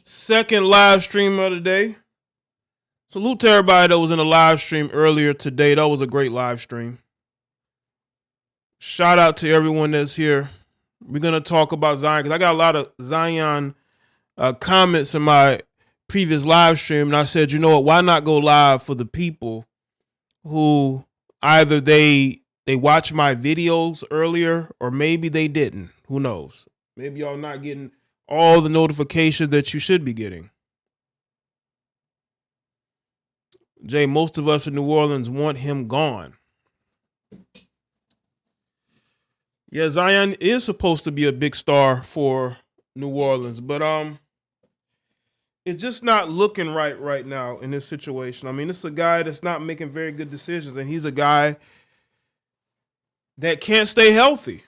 Second live stream of the day. Salute to everybody that was in the live stream earlier today. That was a great live stream. Shout out to everyone that's here. We're going to talk about Zion because I got a lot of Zion comments in my previous live stream. And I said, you know what? Why not go live for the people who either they watched my videos earlier or maybe they didn't. Who knows? Maybe y'all not getting all the notifications that you should be getting. Jay, most of us in New Orleans want him gone. Yeah, Zion is supposed to be a big star for New Orleans, but it's just not looking right now in this situation. I mean, this is a guy that's not making very good decisions, and he's a guy that can't stay healthy.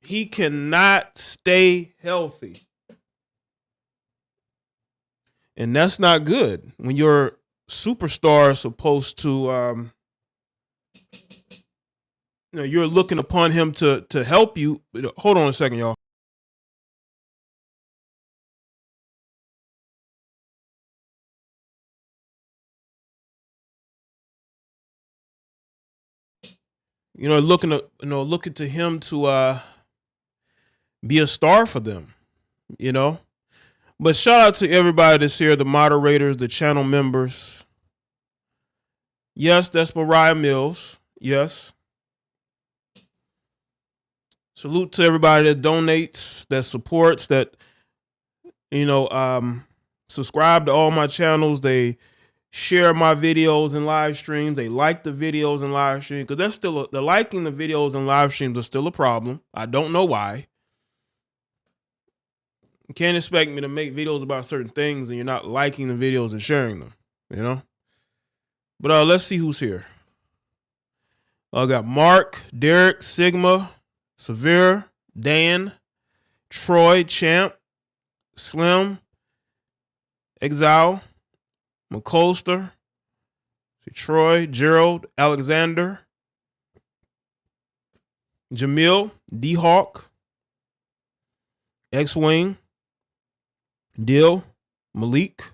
He cannot stay healthy. And that's not good when your superstar is supposed to, you're looking upon him to help you. Hold on a second, y'all. Looking to him to be a star for them, But shout out to everybody that's here, the moderators, the channel members. Yes, that's Mariah Mills. Yes. Salute to everybody that donates, that supports, that, subscribe to all my channels. They share my videos and live streams. They like the videos and live streams because that's still the liking the videos and live streams are still a problem. I don't know why. You can't expect me to make videos about certain things and you're not liking the videos and sharing them, But let's see who's here. I got Mark, Derek, Sigma, Severe, Dan, Troy, Champ, Slim, Exile, McColster, Troy, Gerald, Alexander, Jamil, D-Hawk, X-Wing, Dill, Malik,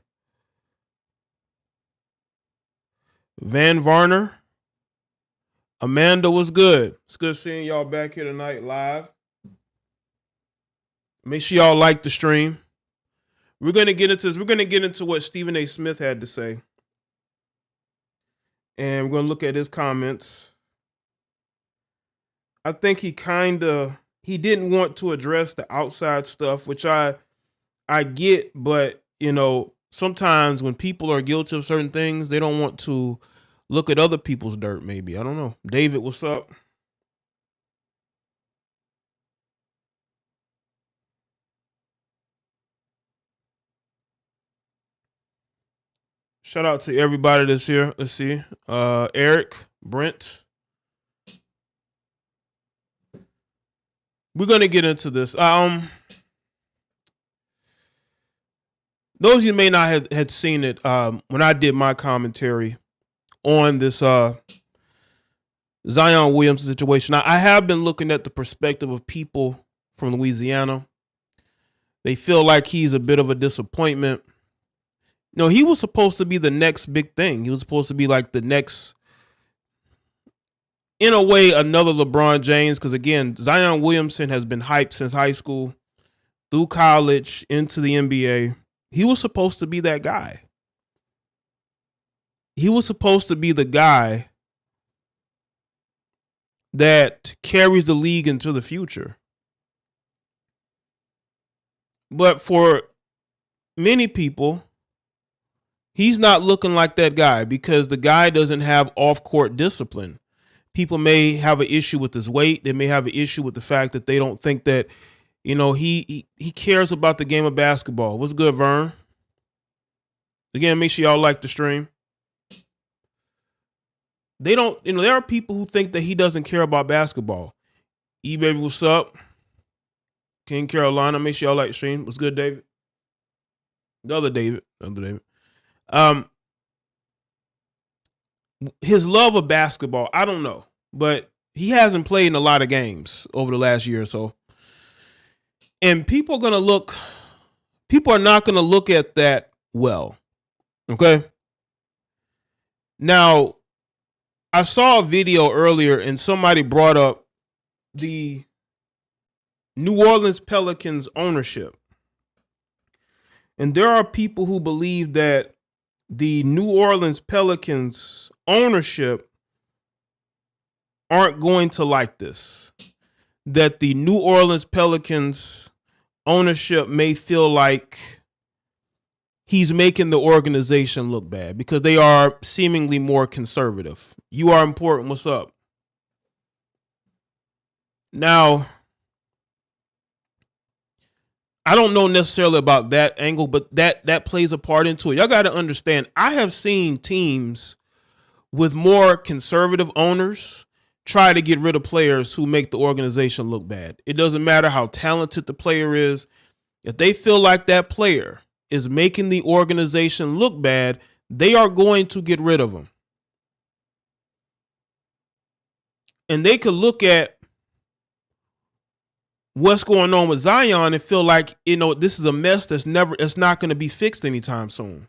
Van Varner, Amanda was good. It's good seeing y'all back here tonight live. Make sure y'all like the stream. We're gonna get into this. We're gonna get into what Stephen A. Smith had to say, and we're gonna look at his comments. I think he didn't want to address the outside stuff, which I get, but sometimes when people are guilty of certain things, they don't want to look at other people's dirt, maybe. I don't know. David, what's up? Shout out to everybody that's here. Let's see. Eric, Brent. We're going to get into this. Those of you may not have had seen it when I did my commentary on this Zion Williamson situation. I have been looking at the perspective of people from Louisiana. They feel like he's a bit of a disappointment. He was supposed to be the next big thing. He was supposed to be like the next, in a way, another LeBron James. Because again, Zion Williamson has been hyped since high school, through college, into the NBA. He was supposed to be that guy. He was supposed to be the guy that carries the league into the future. But for many people, he's not looking like that guy because the guy doesn't have off-court discipline. People may have an issue with his weight. They may have an issue with the fact that they don't think that, he cares about the game of basketball. What's good, Vern? Again, make sure y'all like the stream. They don't, there are people who think that he doesn't care about basketball. E-Baby, what's up? King Carolina, make sure y'all like the stream. What's good, David? The other David. His love of basketball, I don't know, but he hasn't played in a lot of games over the last year or so. And people are going to look People are not going to look at that well. Okay. Now, I saw a video earlier and somebody brought up the New Orleans Pelicans ownership. And there are people who believe that the New Orleans Pelicans ownership aren't going to like this. That the New Orleans Pelicans ownership may feel like he's making the organization look bad because they are seemingly more conservative. You are important. What's up? Now, I don't know necessarily about that angle, but that plays a part into it. Y'all got to understand, I have seen teams with more conservative owners try to get rid of players who make the organization look bad. It doesn't matter how talented the player is. If they feel like that player is making the organization look bad, they are going to get rid of them. And they could look at what's going on with Zion and feel like, this is a mess it's not going to be fixed anytime soon.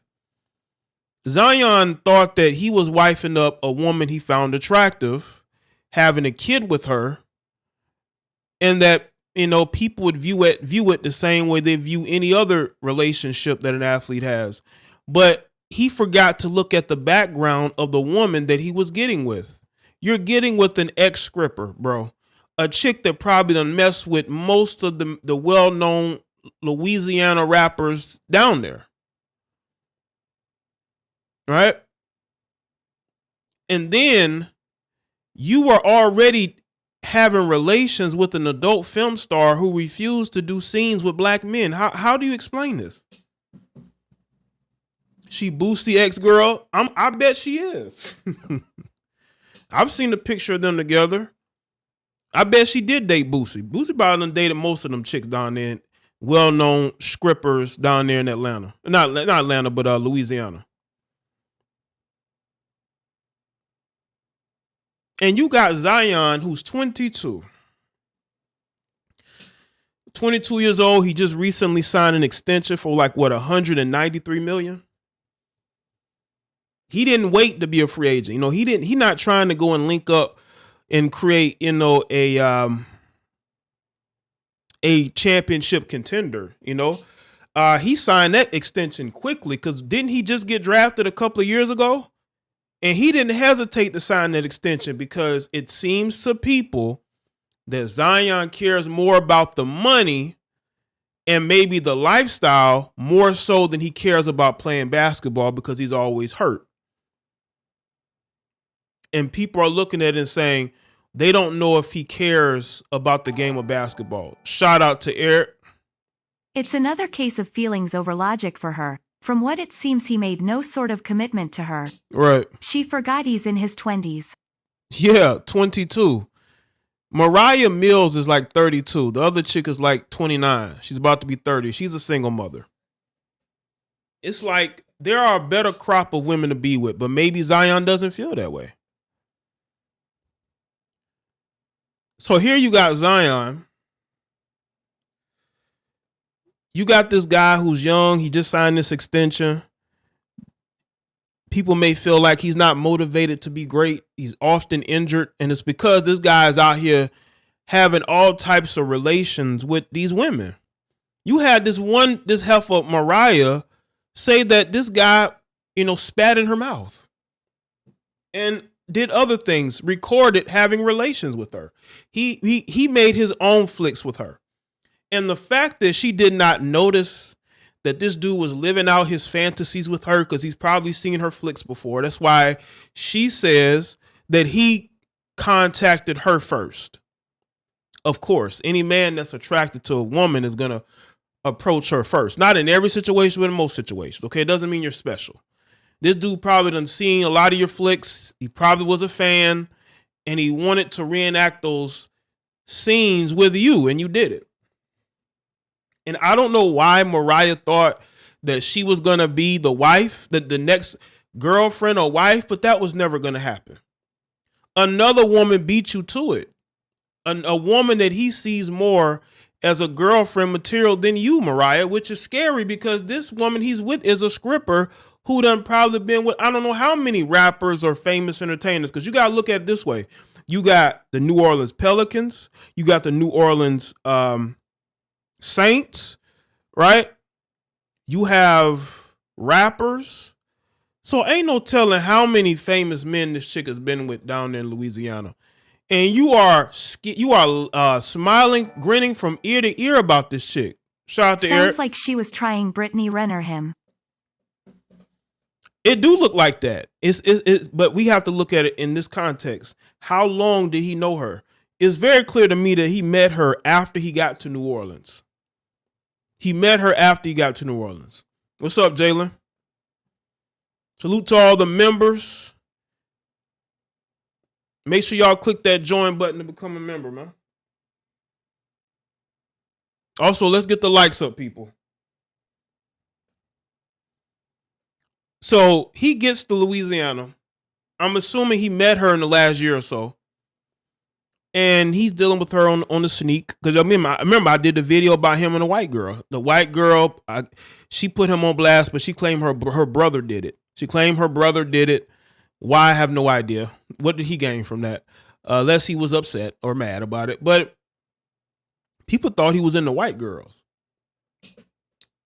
Zion thought that he was wifing up a woman he found attractive, having a kid with her, and that, people would view it the same way they view any other relationship that an athlete has. But he forgot to look at the background of the woman that he was getting with. You're getting with an ex-scripper, bro. A chick that probably done messed with most of the well-known Louisiana rappers down there. Right? And then you are already having relations with an adult film star who refused to do scenes with black men. How do you explain this? She Boosie ex-girl? I bet she is. I've seen a picture of them together. I bet she did date Boosie. Boosie probably done dated most of them chicks down there, well-known scrippers down there in Atlanta. Not Atlanta, but Louisiana. And you got Zion, who's 22. 22 years old. He just recently signed an extension for $193 million. He didn't wait to be a free agent. He's not trying to go and link up and create, a championship contender. He signed that extension quickly because didn't he just get drafted a couple of years ago? And he didn't hesitate to sign that extension because it seems to people that Zion cares more about the money and maybe the lifestyle more so than he cares about playing basketball because he's always hurt. And people are looking at it and saying they don't know if he cares about the game of basketball. Shout out to Eric. It's another case of feelings over logic for her. From what it seems, he made no sort of commitment to her. Right. She forgot he's in his 20s. Yeah, 22. Mariah Mills is like 32. The other chick is like 29. She's about to be 30. She's a single mother. It's like there are a better crop of women to be with, but maybe Zion doesn't feel that way. So here you got Zion. You got this guy who's young. He just signed this extension. People may feel like he's not motivated to be great. He's often injured. And it's because this guy is out here having all types of relations with these women. You had this heifer, Mariah, say that this guy, spat in her mouth and did other things, recorded having relations with her. He made his own flicks with her. And the fact that she did not notice that this dude was living out his fantasies with her because he's probably seen her flicks before. That's why she says that he contacted her first. Of course, any man that's attracted to a woman is going to approach her first. Not in every situation, but in most situations. Okay, it doesn't mean you're special. This dude probably done seen a lot of your flicks. He probably was a fan and he wanted to reenact those scenes with you, and you did it. And I don't know why Mariah thought that she was going to be the wife, the next girlfriend or wife, but that was never going to happen. Another woman beat you to it. A woman that he sees more as a girlfriend material than you, Mariah, which is scary because this woman he's with is a scripper who done probably been with I don't know how many rappers or famous entertainers. Because you got to look at it this way. You got the New Orleans Pelicans. You got the New Orleans Saints, right? You have rappers. So ain't no telling how many famous men this chick has been with down there in Louisiana. And you are smiling, grinning from ear to ear about this chick. Shout out to Eric. Sounds like she was trying Brittany Renner him. It do look like that. It's but we have to look at it in this context. How long did he know her? It's very clear to me that he met her after he got to New Orleans. He met her after he got to New Orleans. What's up, Jalen? Salute to all the members. Make sure y'all click that join button to become a member, man. Also, let's get the likes up, people. So he gets to Louisiana. I'm assuming he met her in the last year or so. And he's dealing with her on the sneak. Because I remember I did the video about him and the white girl. The white girl, she put him on blast, but she claimed her brother did it. She claimed her brother did it. Why? I have no idea. What did he gain from that? Unless he was upset or mad about it. But people thought he was into white girls.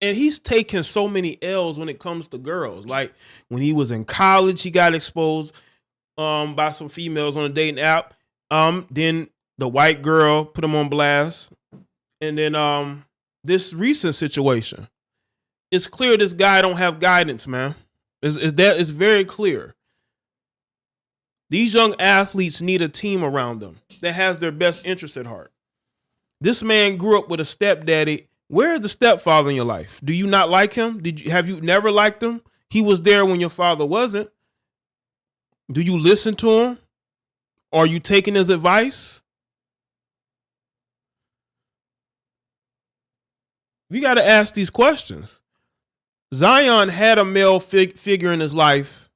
And he's taken so many L's when it comes to girls. Like when he was in college, he got exposed by some females on a dating app. Then the white girl put him on blast. And then this recent situation. It's clear this guy don't have guidance, man. It's very clear. These young athletes need a team around them that has their best interests at heart. This man grew up with a stepdaddy. Where is the stepfather in your life? Do you not like him? Have you never liked him? He was there when your father wasn't. Do you listen to him? Are you taking his advice? We got to ask these questions. Zion had a male figure in his life,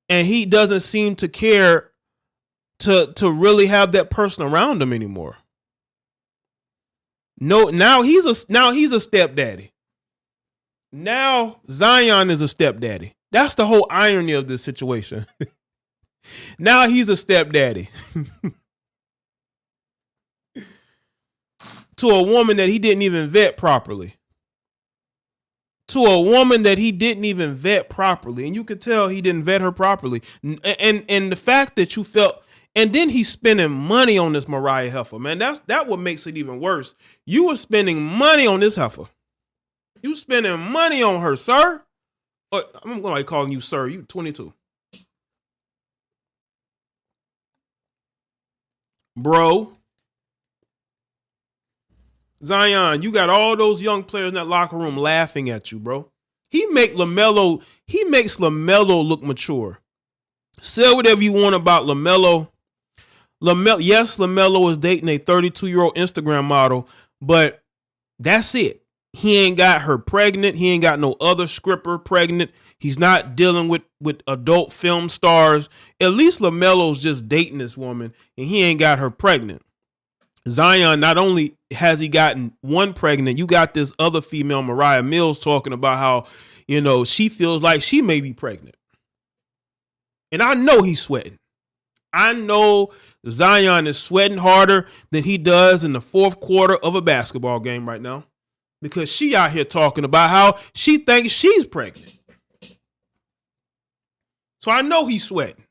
and he doesn't seem to care to really have that person around him anymore. No, now he's a stepdaddy. Now Zion is a stepdaddy. That's the whole irony of this situation. Now he's a stepdaddy to a woman that he didn't even vet properly. And you could tell he didn't vet her properly. And the fact that you felt, and then he's spending money on this Mariah heifer, man. That what makes it even worse. You were spending money on this heifer. You spending money on her, sir. I'm going to calling you sir. You 22. Bro. Zion, you got all those young players in that locker room laughing at you, bro. He makes LaMelo look mature. Say whatever you want about LaMelo. Yes, LaMelo is dating a 32-year-old Instagram model, but that's it. He ain't got her pregnant. He ain't got no other stripper pregnant. He's not dealing with adult film stars. At least LaMelo's just dating this woman, and he ain't got her pregnant. Zion, not only has he gotten one pregnant, you got this other female, Mariah Mills, talking about how, she feels like she may be pregnant. And I know he's sweating. I know Zion is sweating harder than he does in the fourth quarter of a basketball game right now, because she out here talking about how she thinks she's pregnant. So I know he's sweating.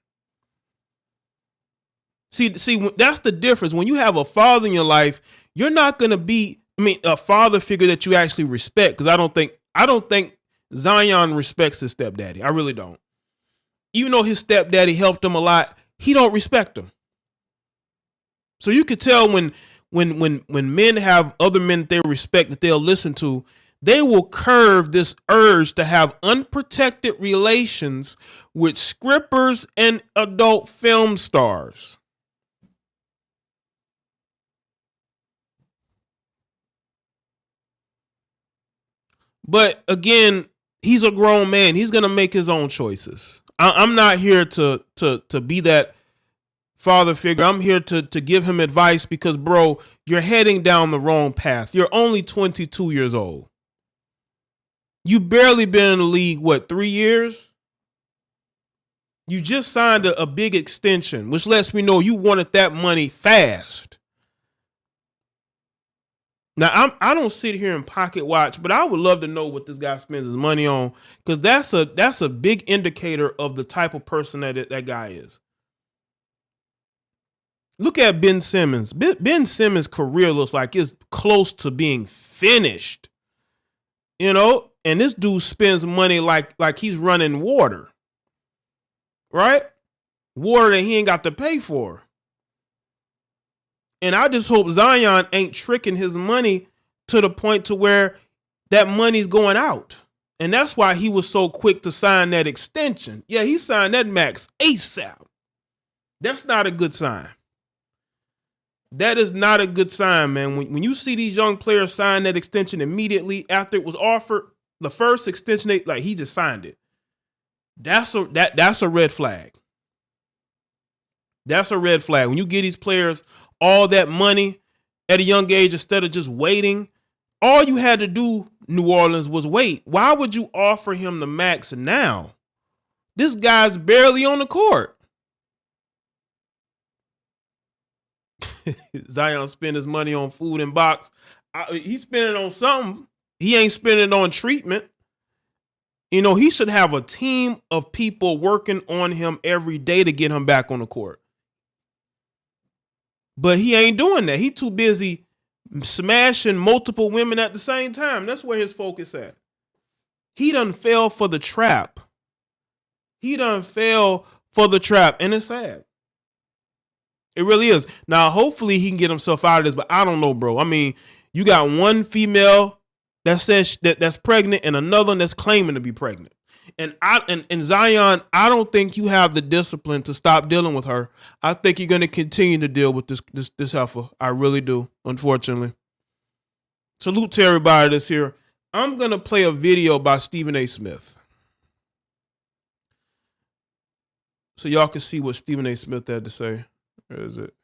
See, that's the difference. When you have a father in your life, you're not going to be, a father figure that you actually respect. Because I don't think Zion respects his stepdaddy. I really don't. Even though his stepdaddy helped him a lot, he don't respect him. So you could tell when men have other men that they respect, that they'll listen to, they will curve this urge to have unprotected relations with scrippers and adult film stars. But again, he's a grown man. He's going to make his own choices. I'm not here to be that father figure. I'm here to give him advice because, bro, you're heading down the wrong path. You're only 22 years old. You barely been in the league, what, 3 years? You just signed a big extension, which lets me know you wanted that money fast. Now, I don't sit here and pocket watch, but I would love to know what this guy spends his money on, because that's a big indicator of the type of person that guy is. Look at Ben Simmons. Ben Simmons' career looks like it's close to being finished. You know, and this dude spends money like he's running water. Right? Water that he ain't got to pay for. And I just hope Zion ain't tricking his money to the point to where that money's going out. And that's why he was so quick to sign that extension. Yeah, he signed that max ASAP. That's not a good sign. That is not a good sign, man. When you see these young players sign that extension immediately after it was offered, the first extension, he just signed it. That's a red flag. That's a red flag. When you give these players all that money at a young age instead of just waiting, all you had to do, New Orleans, was wait. Why would you offer him the max now? This guy's barely on the court. Zion spend his money on food and box. He's spending on something. He ain't spending on treatment. You know, he should have a team of people working on him every day to get him back on the court. But he ain't doing that. He too busy smashing multiple women at the same time. That's where his focus at. He done fell for the trap. And it's sad. It really is. Now, hopefully he can get himself out of this, but I don't know, bro. I mean, you got one female that says that's pregnant and another one that's claiming to be pregnant. And Zion, I don't think you have the discipline to stop dealing with her. I think you're going to continue to deal with this heifer. I really do, unfortunately. Salute to everybody that's here. I'm going to play a video by Stephen A. Smith, so y'all can see what Stephen A. Smith had to say. Where is it?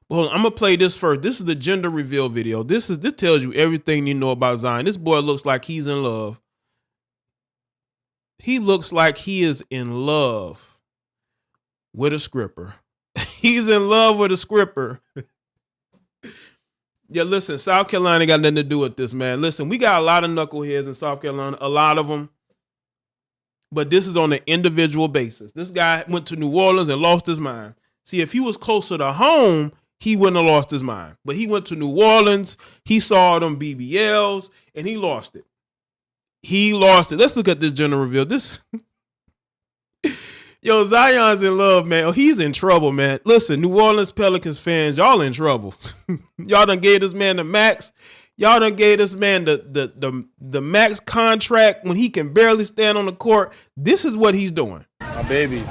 Well, I'm going to play this first. This is the gender reveal video. This tells you everything you know about Zion. This boy looks like he's in love. He looks like he is in love with a scripper. He's in love with a scripper. Yeah, listen, South Carolina got nothing to do with this, man. Listen, we got a lot of knuckleheads in South Carolina, a lot of them. But this is on an individual basis. This guy went to New Orleans and lost his mind. See, if he was closer to home, he wouldn't have lost his mind. But he went to New Orleans, he saw them BBLs, and he lost it. Let's look at this gender reveal. Yo, Zion's in love, man. Oh, he's in trouble, man. Listen, New Orleans Pelicans fans, y'all in trouble. Y'all done gave this man the max. Y'all done gave this man the max contract when he can barely stand on the court. This is what he's doing. My baby, you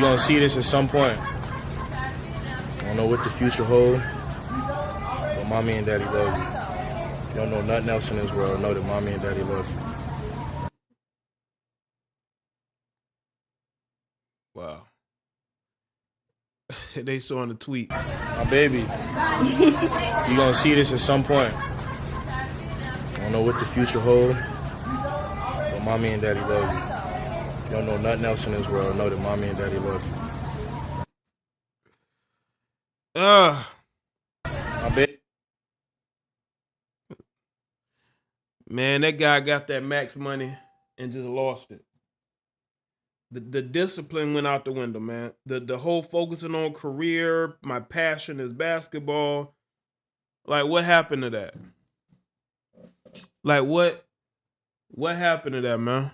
gonna see this at some point. I don't know what the future holds, but mommy and daddy love you. You don't know nothing else in this world. Know that mommy and daddy love you. Wow. They showing the tweet. My baby, you gonna see this at some point. I don't know what the future holds, but mommy and daddy love you. You don't know nothing else in this world. Know that mommy and daddy love you. My baby. Man, that guy got that max money and just lost it. The discipline went out the window, man. The whole focusing on career, my passion is basketball. Like, what happened to that? Like, what happened to that, man?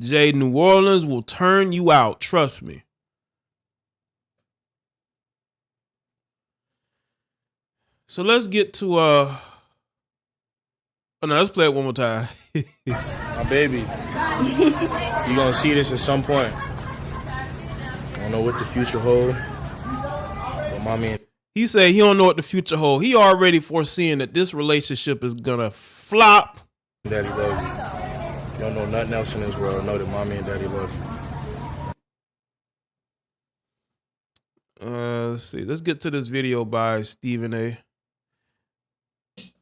Jaye, New Orleans will turn you out. Trust me. So let's get to oh no, let's play it one more time. My baby, you gonna see this at some point. I don't know what the future holds, but mommy. He said he don't know what the future holds. He already foreseeing that this relationship is gonna flop. Daddy love you. You don't know nothing else in this world. Know that mommy and daddy love you. Let's see. Let's get to this video by Stephen A.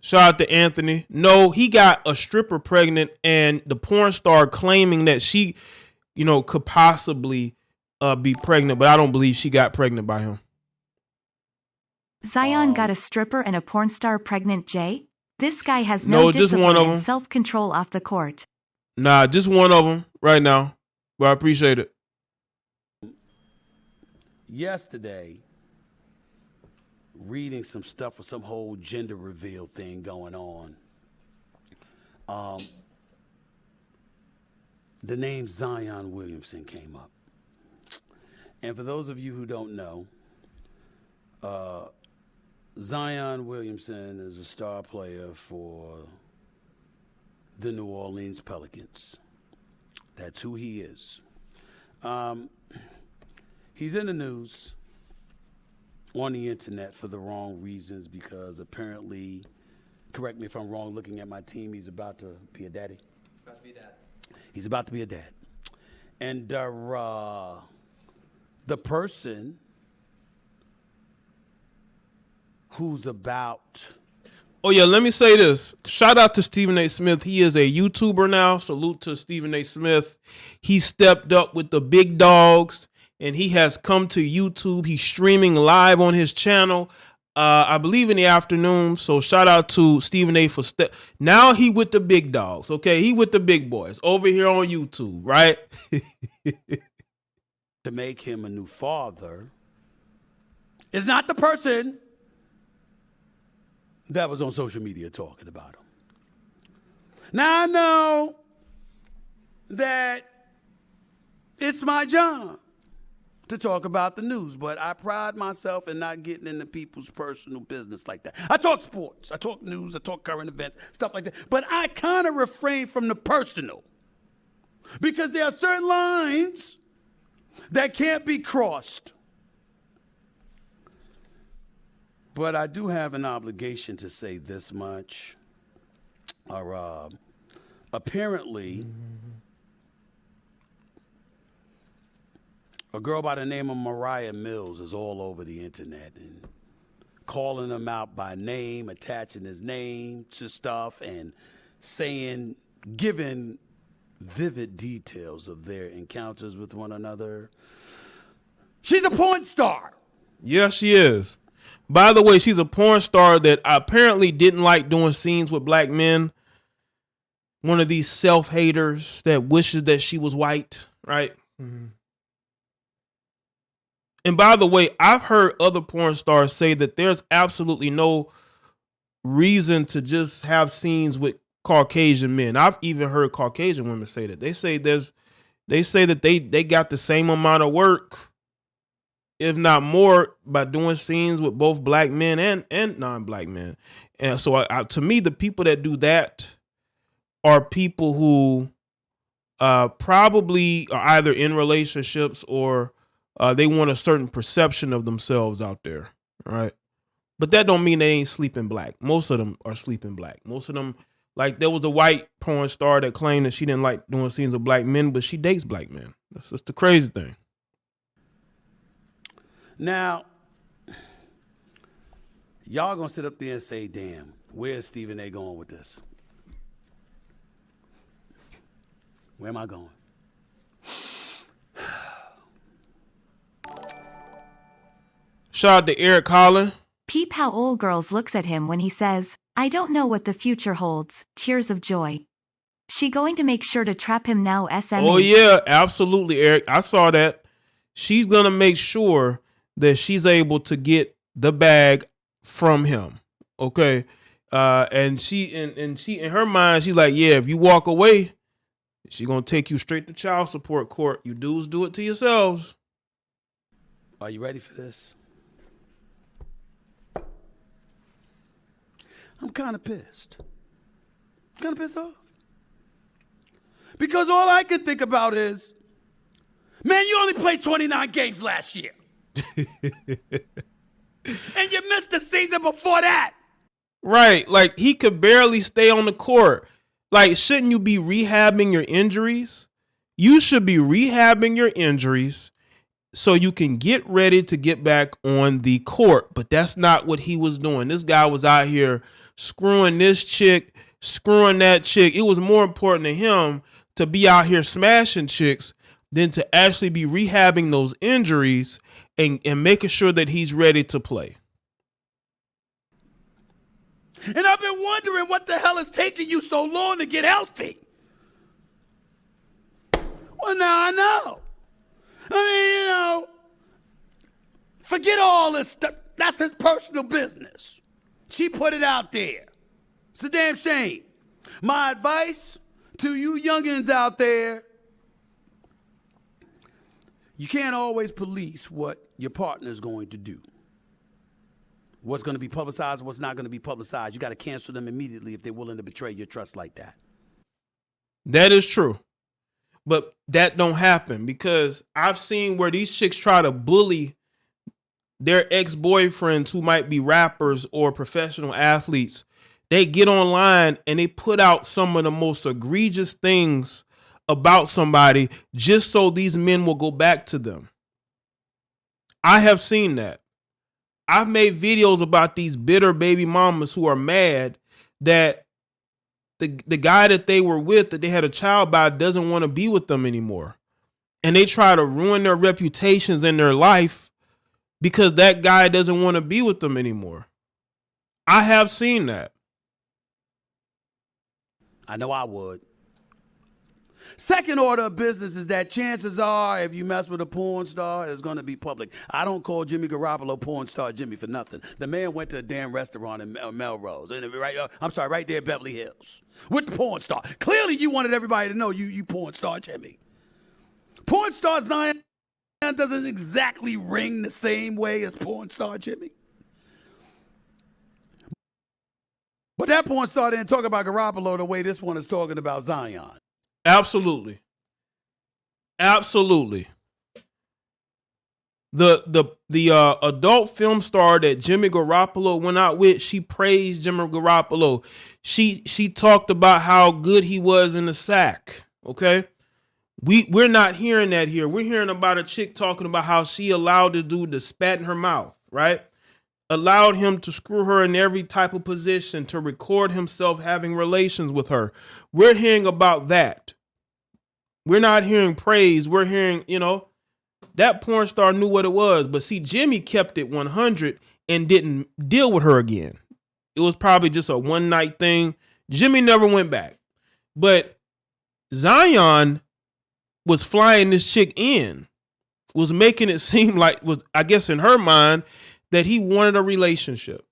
Shout out to Anthony. No, he got a stripper pregnant, and the porn star claiming that she, could possibly be pregnant, but I don't believe she got pregnant by him. Zion got a stripper and a porn star pregnant, Jay? This guy has No, no just one discipline of and them. self-control off the court. Nah, just one of them right now. But I appreciate it. Yesterday, reading some stuff with some whole gender reveal thing going on. The name Zion Williamson came up. And for those of you who don't know, Zion Williamson is a star player for the New Orleans Pelicans. That's who he is. He's in the news on the internet for the wrong reasons because apparently, correct me if I'm wrong, looking at my team, he's about to be a daddy. He's about to be a dad. He's about to be a dad. And the person who's about... Oh, yeah, let me say this. Shout out to Stephen A. Smith. He is a YouTuber now. Salute to Stephen A. Smith. He stepped up with the big dogs, and he has come to YouTube. He's streaming live on his channel, I believe in the afternoon. So shout out to Stephen A. for now he with the big dogs, okay? He with the big boys over here on YouTube, right? to make him a new father is not the person that was on social media talking about him. Now I know that it's my job to talk about the news, but I pride myself in not getting into people's personal business like that. I talk sports, I talk news, I talk current events, stuff like that, but I kind of refrain from the personal because there are certain lines that can't be crossed. But I do have an obligation to say this much. Apparently, a girl by the name of Mariah Mills is all over the internet and calling him out by name, attaching his name to stuff, and saying, giving vivid details of their encounters with one another. She's a porn star. Yeah, she is. By the way, she's a porn star that apparently didn't like doing scenes with black men. One of these self-haters that wishes that she was white, right? Mm-hmm. And by the way, I've heard other porn stars say that there's absolutely no reason to just have scenes with Caucasian men. I've even heard Caucasian women say that. They say that they got the same amount of work, if not more, by doing scenes with both black men and non-black men. And so to me, the people that do that are people who probably are either in relationships or they want a certain perception of themselves out there, right? But that don't mean they ain't sleeping black. Most of them are sleeping black. Most of them, like there was a white porn star that claimed that she didn't like doing scenes with black men, but she dates black men. That's just the crazy thing. Now, y'all gonna sit up there and say, damn, where's Stephen A. going with this? Where am I going? Shout out to Eric Holland. Peep how old girls looks at him when he says, I don't know what the future holds, tears of joy. She going to make sure to trap him now, SME. Oh yeah, absolutely, Eric. I saw that. She's gonna make sure that she's able to get the bag from him. Okay. And she in her mind, she's like, yeah, if you walk away, she's gonna take you straight to child support court. You dudes do it to yourselves. Are you ready for this? I'm kind of pissed. I'm kind of pissed off. Because all I can think about is, man, you only played 29 games last year. And you missed the season before that. Right. Like he could barely stay on the court. Like, shouldn't you be rehabbing your injuries? You should be rehabbing your injuries so you can get ready to get back on the court. But that's not what he was doing. This guy was out here screwing this chick, screwing that chick. It was more important to him to be out here smashing chicks than to actually be rehabbing those injuries and making sure that he's ready to play. And I've been wondering what the hell is taking you so long to get healthy. Well, now I know. I mean, forget all this stuff. That's his personal business. She put it out there. It's a damn shame. My advice to you youngins out there, you can't always police what your partner's going to do. What's going to be publicized, what's not going to be publicized. You got to cancel them immediately if they're willing to betray your trust like that. That is true. But that don't happen because I've seen where these chicks try to bully their ex-boyfriends who might be rappers or professional athletes. They get online and they put out some of the most egregious things about somebody just so these men will go back to them. I have seen that. I've made videos about these bitter baby mamas who are mad that the guy that they were with, that they had a child by, doesn't want to be with them anymore. And they try to ruin their reputations in their life because that guy doesn't want to be with them anymore. I have seen that. I know I would. Second order of business is that chances are if you mess with a porn star, it's going to be public. I don't call Jimmy Garoppolo porn star Jimmy for nothing. The man went to a damn restaurant in Melrose, and right there in Beverly Hills, with the porn star. Clearly you wanted everybody to know you porn star Jimmy. Porn star Zion doesn't exactly ring the same way as porn star Jimmy. But that porn star didn't talk about Garoppolo the way this one is talking about Zion. Absolutely. Absolutely. The adult film star that Jimmy Garoppolo went out with, she praised Jimmy Garoppolo. She talked about how good he was in the sack. Okay. We're not hearing that here. We're hearing about a chick talking about how she allowed the dude to spat in her mouth, right? Allowed him to screw her in every type of position, to record himself having relations with her. We're hearing about that. We're not hearing praise. We're hearing, that porn star knew what it was. But see, Jimmy kept it 100 and didn't deal with her again. It was probably just a one night thing. Jimmy never went back. But Zion was flying this chick in, was making it seem like, I guess in her mind, that he wanted a relationship.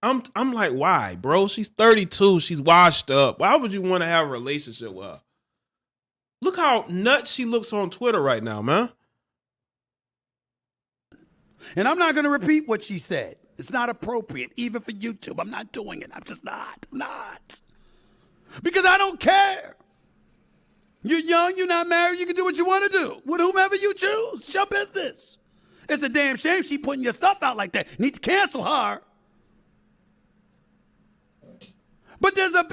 I'm like, why, bro? She's 32. She's washed up. Why would you want to have a relationship with her? Look how nuts she looks on Twitter right now, man. And I'm not going to repeat what she said. It's not appropriate, even for YouTube. I'm not doing it. I'm just not. I'm not. Because I don't care. You're young. You're not married. You can do what you want to do with whomever you choose. It's your business. It's a damn shame she putting your stuff out like that. Need to cancel her. But there's a...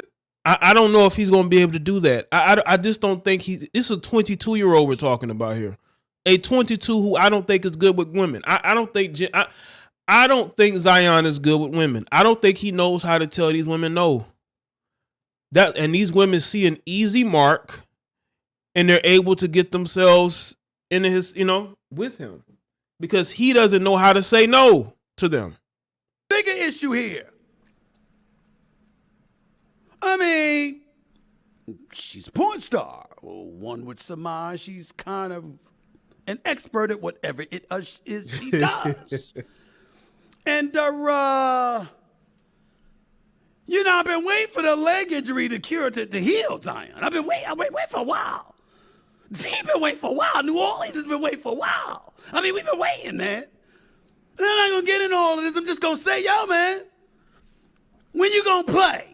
I don't know if he's going to be able to do that. I just don't think this is a 22-year-old we're talking about here. A 22 who I don't think is good with women. I don't think Zion is good with women. I don't think he knows how to tell these women no. And these women see an easy mark and they're able to get themselves into his, with him. Because he doesn't know how to say no to them. Bigger issue here. I mean, she's a porn star. Well, one would surmise she's kind of an expert at whatever it is she does. And, I've been waiting for the leg injury to cure to heal, Zion. I've been waiting for a while. He's been waiting for a while. New Orleans has been waiting for a while. I mean, we've been waiting, man. And I'm not going to get into all of this. I'm just going to say, yo, man, when you going to play?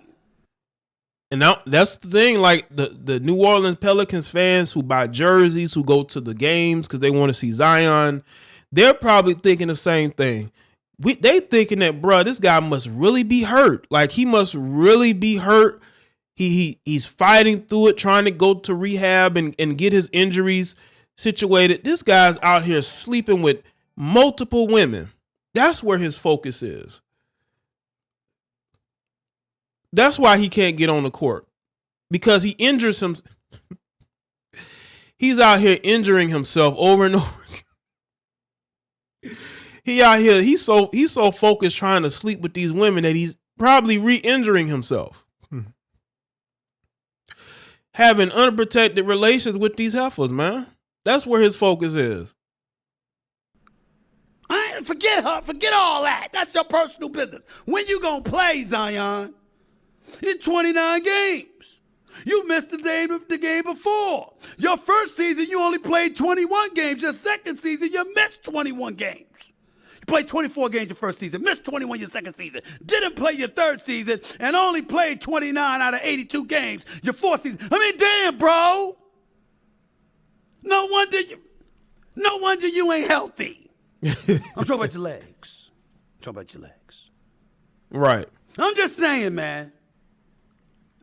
And now that's the thing, like the New Orleans Pelicans fans who buy jerseys, who go to the games because they want to see Zion, they're probably thinking the same thing. They thinking that, bro, this guy must really be hurt. Like, he must really be hurt He's fighting through it, trying to go to rehab and get his injuries situated. This guy's out here sleeping with multiple women. That's where his focus is. That's why he can't get on the court, because he injures him. He's out here injuring himself over and over. He out here, he's so focused trying to sleep with these women that he's probably re-injuring himself. Having unprotected relations with these heifers, man. That's where his focus is. Forget her. Forget all that. That's your personal business. When you gonna play, Zion? In 29 games. You missed the game before. Your first season, you only played 21 games. Your second season, you missed 21 games. You played 24 games your first season, missed 21 your second season, didn't play your third season, and only played 29 out of 82 games your fourth season. I mean, damn, bro. No wonder you ain't healthy. I'm talking about your legs. Right. I'm just saying, man.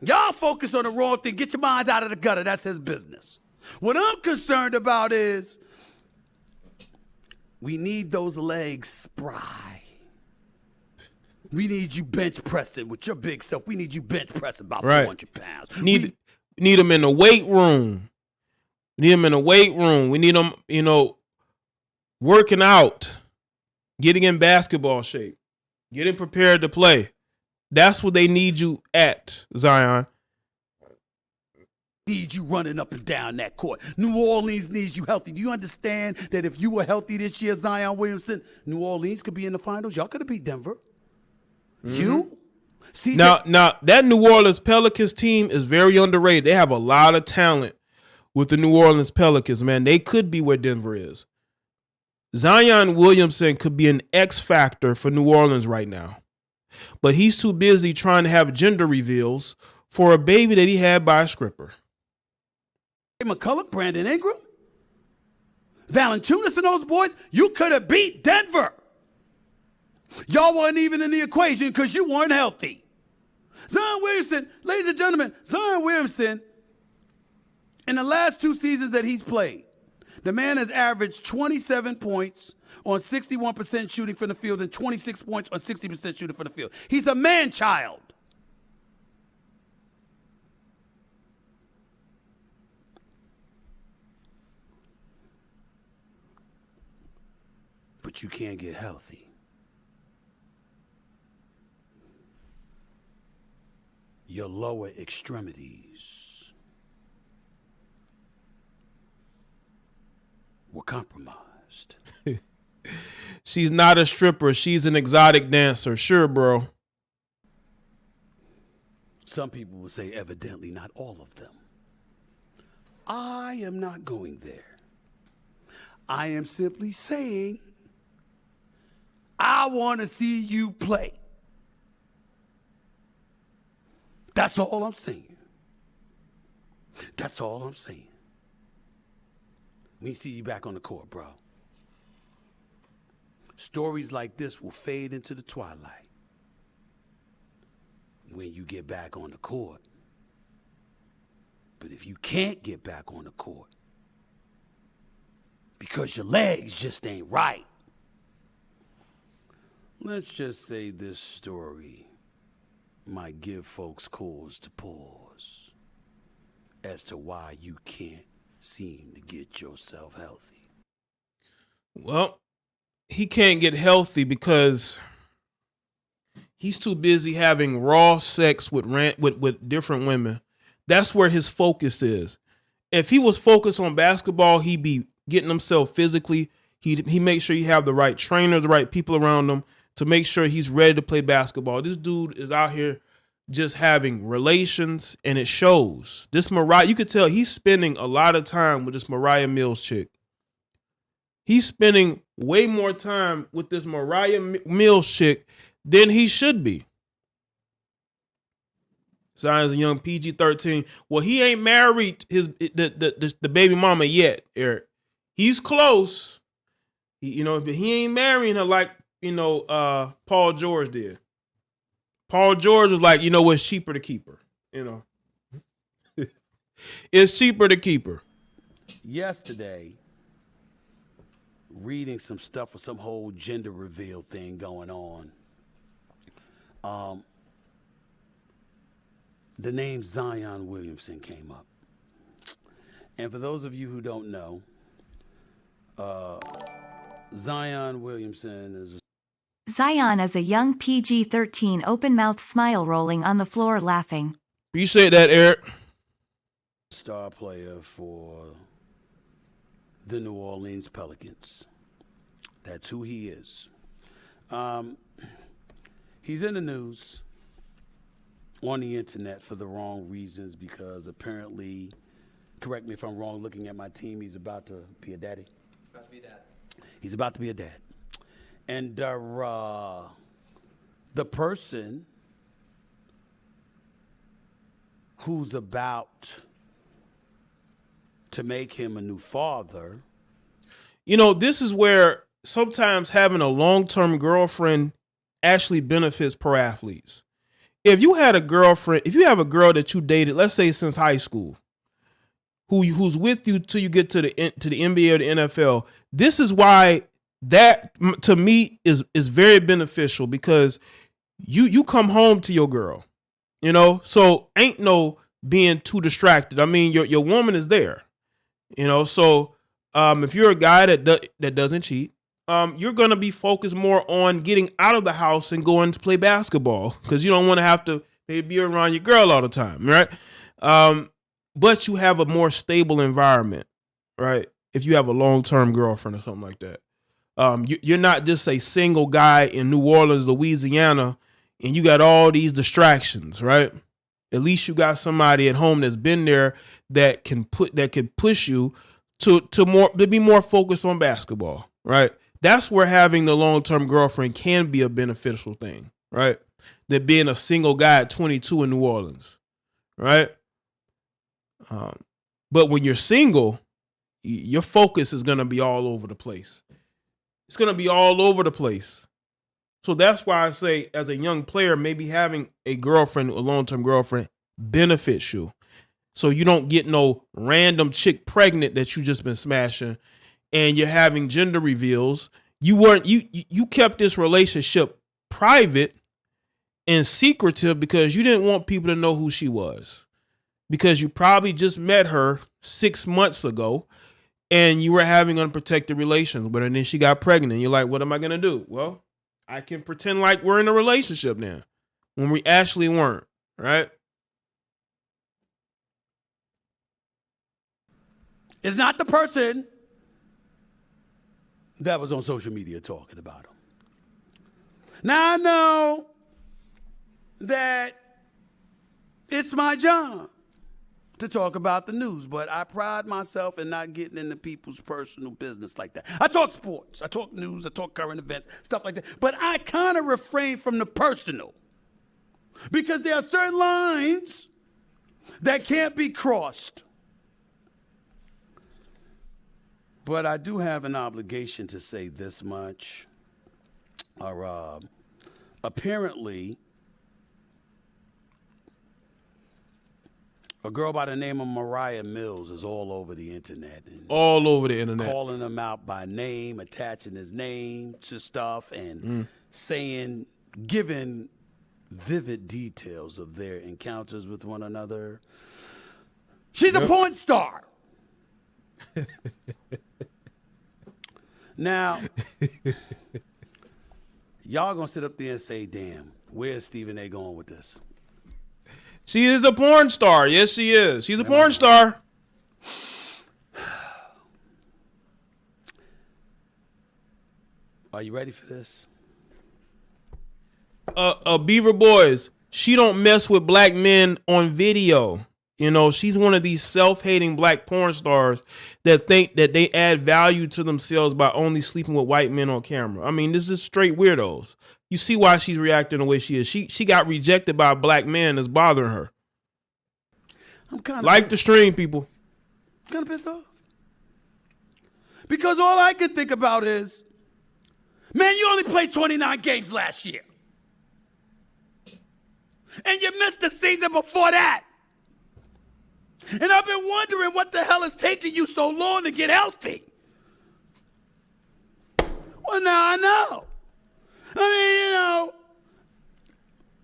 Y'all focus on the wrong thing. Get your minds out of the gutter. That's his business. What I'm concerned about is we need those legs spry. We need you bench pressing with your big self. We need you bench pressing about 400 pounds. Need them in the weight room. We need them, working out, getting in basketball shape, getting prepared to play. That's what they need you at, Zion. Need you running up and down that court. New Orleans needs you healthy. Do you understand that if you were healthy this year, Zion Williamson, New Orleans could be in the finals? Y'all could have beat Denver. Mm-hmm. You? See now that New Orleans Pelicans team is very underrated. They have a lot of talent with the New Orleans Pelicans, man. They could be where Denver is. Zion Williamson could be an X factor for New Orleans right now. But he's too busy trying to have gender reveals for a baby that he had by a stripper. McCullough, Brandon Ingram, Valanciunas and those boys, you could have beat Denver. Y'all weren't even in the equation because you weren't healthy. Zion Williamson, ladies and gentlemen, Zion Williamson, in the last 2 seasons that he's played, the man has averaged 27 points on 61% shooting from the field and 26 points on 60% shooting from the field. He's a man-child. But you can't get healthy. Your lower extremities were compromised. She's not a stripper. She's an exotic dancer. Sure, bro. Some people will say evidently not all of them. I am not going there. I am simply saying I want to see you play. That's all I'm saying. That's all I'm saying. We see you back on the court, bro. Stories like this will fade into the twilight when you get back on the court. But if you can't get back on the court because your legs just ain't right, let's just say this story might give folks cause to pause as to why you can't seem to get yourself healthy. Well, he can't get healthy because he's too busy having raw sex with different women. That's where his focus is. If he was focused on basketball, he'd be getting himself physically. He makes sure he have the right trainers, the right people around him to make sure he's ready to play basketball. This dude is out here just having relations, and it shows. This Mariah, you could tell he's spending a lot of time with this Mariah Mills chick. He's spending way more time with this Mariah Mills chick than he should be. Zion's a young PG-13. Well, he ain't married the baby mama yet, Eric. He's close. But he ain't marrying her like, Paul George did. Paul George was like, it's cheaper to keep her, It's cheaper to keep her. Yesterday, reading some stuff with some whole gender reveal thing going on. The name Zion Williamson came up. And for those of you who don't know, Zion Williamson is Zion is a young PG-13 open-mouthed smile rolling on the floor laughing. Appreciate that, Eric. star player for the New Orleans Pelicans. That's who he is. He's in the news on the internet for the wrong reasons because apparently, correct me if I'm wrong, looking at my team, he's about to be a daddy. He's about to be a dad. He's about to be a dad. And the person who's about to make him a new father. You know, this is where sometimes having a long-term girlfriend actually benefits pro athletes. If you had a girlfriend, if you have a girl that you dated, let's say since high school, who's with you till you get to the NBA or the NFL, this is why that to me is very beneficial because you come home to your girl, you know, so ain't no being too distracted. I mean, your woman is there, you know. So if you're a guy that doesn't cheat, you're gonna be focused more on getting out of the house and going to play basketball because you don't want to have to maybe be around your girl all the time, right? But you have a more stable environment, right? If you have a long-term girlfriend or something like that. You're not just a single guy in New Orleans, Louisiana, and you got all these distractions, right? At least you got somebody at home that's been there that can push you to be more focused on basketball, right? That's where having the long-term girlfriend can be a beneficial thing, right? Than being a single guy at 22 in New Orleans, right? But when you're single, your focus is going to be all over the place. It's going to be all over the place. So that's why I say as a young player, maybe having a girlfriend, a long-term girlfriend benefits you. So you don't get no random chick pregnant that you just been smashing and you're having gender reveals. You kept this relationship private and secretive because you didn't want people to know who she was. Because you probably just met her 6 months ago and you were having unprotected relations with her and then she got pregnant. And you're like, what am I going to do? Well, I can pretend like we're in a relationship now when we actually weren't, right? It's not the person that was on social media talking about him. Now I know that it's my job to talk about the news, but I pride myself in not getting into people's personal business like that. I talk sports, I talk news, I talk current events, stuff like that, but I kind of refrain from the personal because there are certain lines that can't be crossed. But I do have an obligation to say this much. Apparently, a girl by the name of Mariah Mills is all over the internet. All over the internet. Calling him out by name, attaching his name to stuff, and giving vivid details of their encounters with one another. She's a porn star. Now, y'all gonna sit up there and say, damn, where's Stephen A. going with this? She is a porn star. Yes, she is. She's a porn star. Are you ready for this? Beaver Boys, she don't mess with black men on video. You know, she's one of these self-hating black porn stars that think that they add value to themselves by only sleeping with white men on camera. I mean, this is straight weirdos. You see why she's reacting the way she is. She got rejected by a black man that's bothering her. I'm kind of like the stream, people. Kind of pissed off. Because all I can think about is, man, you only played 29 games last year. And you missed the season before that. And I've been wondering what the hell is taking you so long to get healthy. Well, now I know.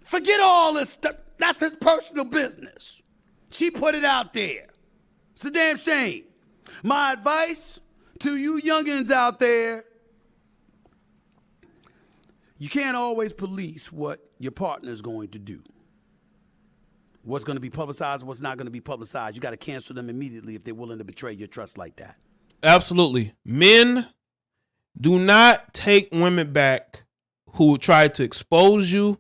Forget all this stuff. That's his personal business. She put it out there. It's a damn shame. My advice to you youngins out there, you can't always police what your partner's going to do. What's going to be publicized, what's not going to be publicized. You got to cancel them immediately if they're willing to betray your trust like that. Absolutely. Men, do not take women back who try to expose you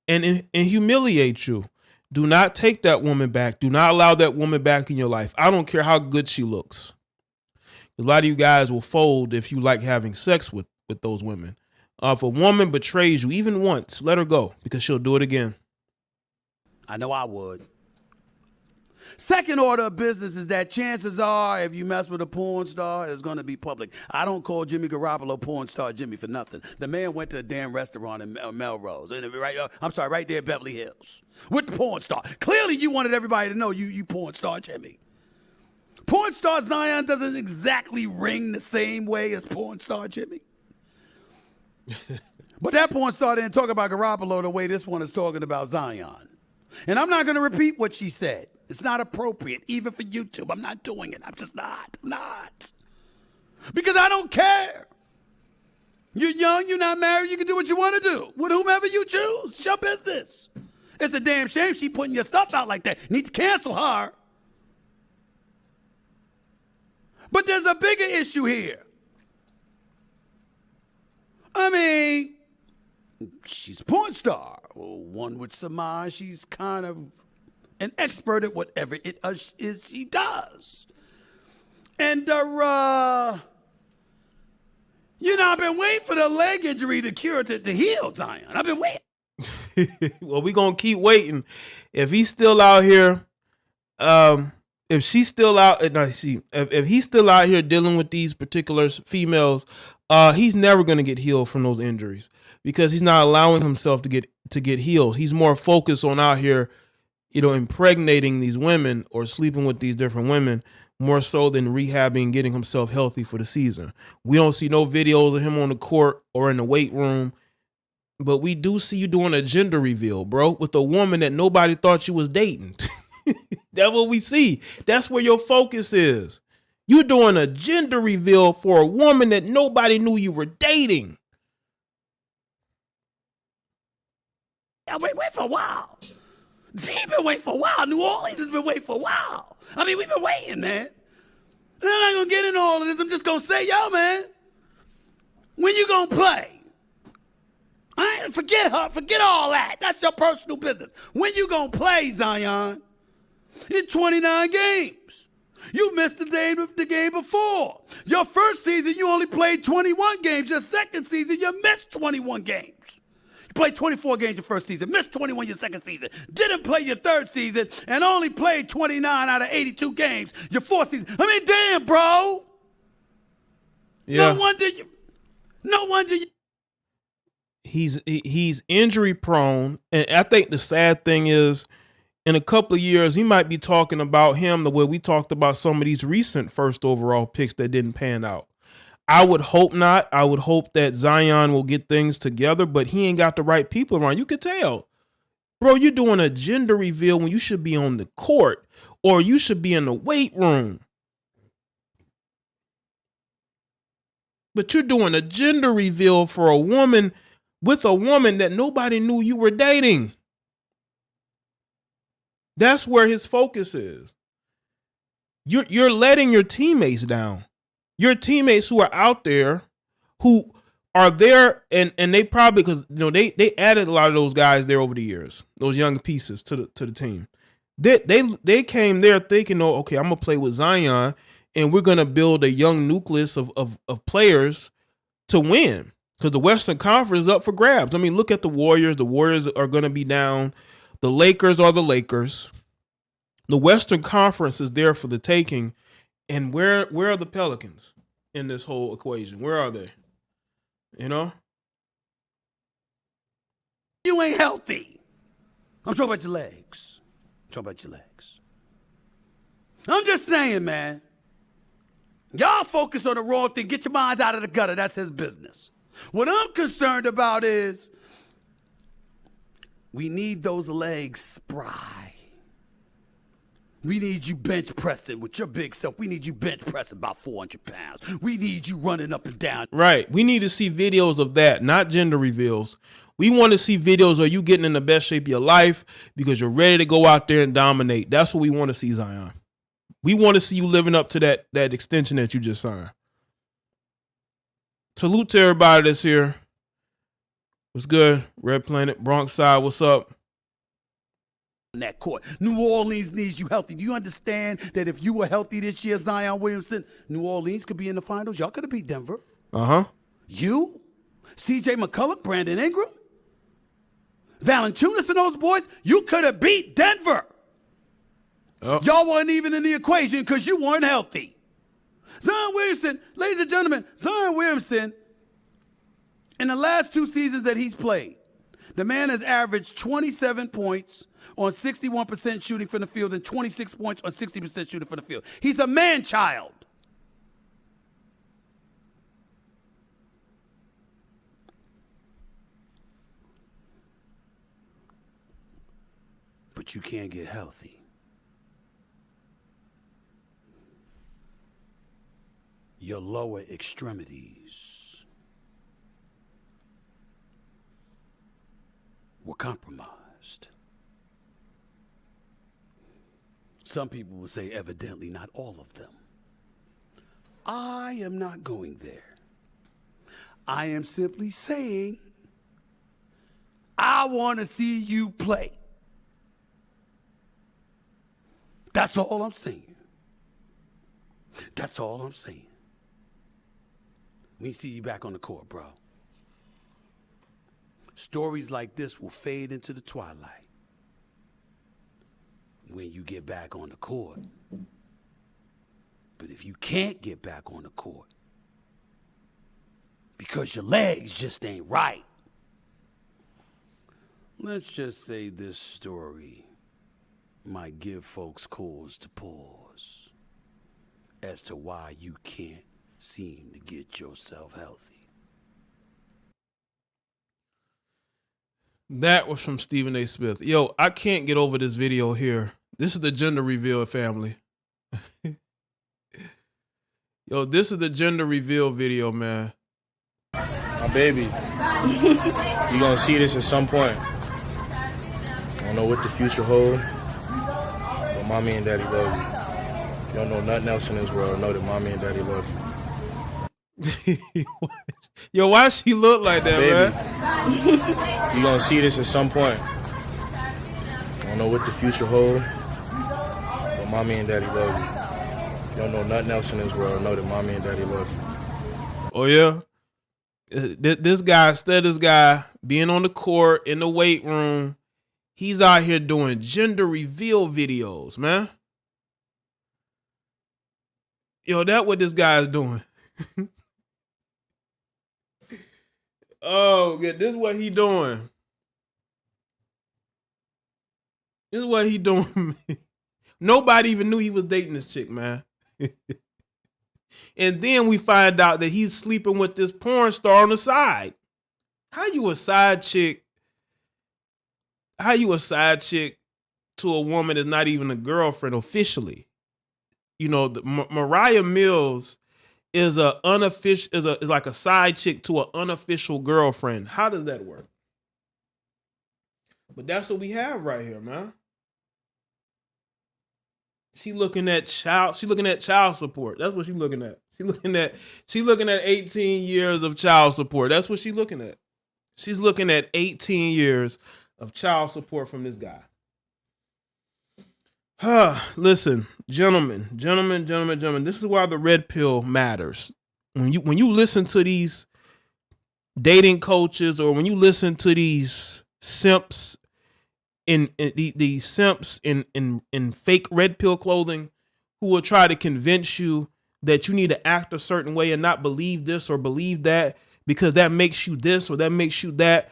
and humiliate you. Do not take that woman back. Do not allow that woman back in your life. I don't care how good she looks. A lot of you guys will fold if you like having sex with those women. If a woman betrays you even once, let her go because she'll do it again. I know I would. Second order of business is that chances are if you mess with a porn star, it's going to be public. I don't call Jimmy Garoppolo porn star Jimmy for nothing. The man went to a damn restaurant in Melrose, right there in Beverly Hills, with the porn star. Clearly you wanted everybody to know you porn star Jimmy. Porn star Zion doesn't exactly ring the same way as porn star Jimmy. But that porn star didn't talk about Garoppolo the way this one is talking about Zion. And I'm not going to repeat what she said. It's not appropriate, even for YouTube. I'm not doing it. I'm just not. I'm not. Because I don't care. You're young, you're not married, you can do what you want to do with whomever you choose. It's your business. It's a damn shame she putting your stuff out like that. Need to cancel her. But there's a bigger issue here. I mean, she's a porn star. One would surmise she's kind of an expert at whatever it is she does. And, I've been waiting for the leg injury to cure to heal, Zion. I've been waiting. Well, we're going to keep waiting. If he's still out here, if she's still out, if he's still out here dealing with these particular females, he's never going to get healed from those injuries because he's not allowing himself to get healed. He's more focused on out here, impregnating these women or sleeping with these different women more so than rehabbing, getting himself healthy for the season. We don't see no videos of him on the court or in the weight room, but we do see you doing a gender reveal, bro, with a woman that nobody thought you was dating. That's what we see. That's where your focus is. You're doing a gender reveal for a woman that nobody knew you were dating. I wait for a while. He's been waiting for a while. New Orleans has been waiting for a while. I mean, we've been waiting, man. And I'm not going to get into all of this. I'm just going to say, man, when you going to play? Forget her. Forget all that. That's your personal business. When you going to play, Zion? In 29 games. You missed the game before. Your first season, you only played 21 games. Your second season, you missed 21 games. You played 24 games your first season, missed 21 your second season, didn't play your third season, and only played 29 out of 82 games your fourth season. I mean, damn, bro. Yeah. No wonder you. He's injury prone, and I think the sad thing is, in a couple of years, he might be talking about him the way we talked about some of these recent first overall picks that didn't pan out. I would hope not. I would hope that Zion will get things together, but he ain't got the right people around. You could tell. Bro, you're doing a gender reveal when you should be on the court or you should be in the weight room. But you're doing a gender reveal for a woman with a woman that nobody knew you were dating. That's where his focus is. You're letting your teammates down. Your teammates who are out there, who are there, and they probably, because they added a lot of those guys there over the years, those young pieces to the team. They came there thinking, oh, okay, I'm gonna play with Zion, and we're gonna build a young nucleus of players to win, because the Western Conference is up for grabs. I mean, look at the Warriors. The Warriors are gonna be down. The Lakers are the Lakers. The Western Conference is there for the taking. And where are the Pelicans in this whole equation? Where are they? You ain't healthy. I'm talking about your legs. I'm just saying, man. Y'all focus on the wrong thing. Get your minds out of the gutter. That's his business. What I'm concerned about is we need those legs spry. We need you bench pressing with your big self. We need you bench pressing about 400 pounds. We need you running up and down. Right. We need to see videos of that, not gender reveals. We want to see videos of you getting in the best shape of your life because you're ready to go out there and dominate. That's what we want to see, Zion. We want to see you living up to that extension that you just signed. Salute to everybody that's here. What's good? Red Planet, Bronx side, what's up? That court. New Orleans needs you healthy. Do you understand that if you were healthy this year, Zion Williamson, New Orleans could be in the finals? Y'all could have beat Denver. Uh-huh. You, CJ McCullough, Brandon Ingram, Valanciunas and those boys, you could have beat Denver. Oh. Y'all weren't even in the equation because you weren't healthy. Zion Williamson, ladies and gentlemen, Zion Williamson, in the last 2 seasons that he's played, the man has averaged 27 points on 61% shooting from the field and 26 points on 60% shooting from the field. He's a man-child. But you can't get healthy. Your lower extremities were compromised. Some people will say, evidently, not all of them. I am not going there. I am simply saying, I want to see you play. That's all I'm saying. That's all I'm saying. We see you back on the court, bro. Stories like this will fade into the twilight when you get back on the court. But if you can't get back on the court because your legs just ain't right, let's just say this story might give folks cause to pause as to why you can't seem to get yourself healthy. That was from Stephen A. Smith. Yo, I can't get over this video here. This is the gender reveal, family. Yo, this is the gender reveal video, man. My baby, you're going to see this at some point. I don't know what the future holds, but mommy and daddy love you. You don't know nothing else in this world. Know that mommy and daddy love you. Yo, why she look like that, baby, man? You're going to see this at some point. I don't know what the future holds, but mommy and daddy love you. You don't know nothing else in this world. Know that mommy and daddy love you. Oh, yeah? This guy, being on the court, in the weight room, he's out here doing gender reveal videos, man. Yo, that's what this guy is doing. Oh, good. This is what he doing. This is what he doing. Nobody even knew he was dating this chick, man. And then we find out that he's sleeping with this porn star on the side. How you a side chick? How you a side chick to a woman that's not even a girlfriend officially? You know, Mariah Mills is a unofficial is like a side chick to an unofficial girlfriend. How does that work? But that's what we have right here, man. She looking at child support. That's what she's looking at. She looking at 18 years of child support. That's what she's looking at. She's looking at 18 years of child support from this guy. Listen, gentlemen, this is why the red pill matters. When you listen to these dating coaches or when you listen to these simps in fake red pill clothing who will try to convince you that you need to act a certain way and not believe this or believe that because that makes you this or that makes you that.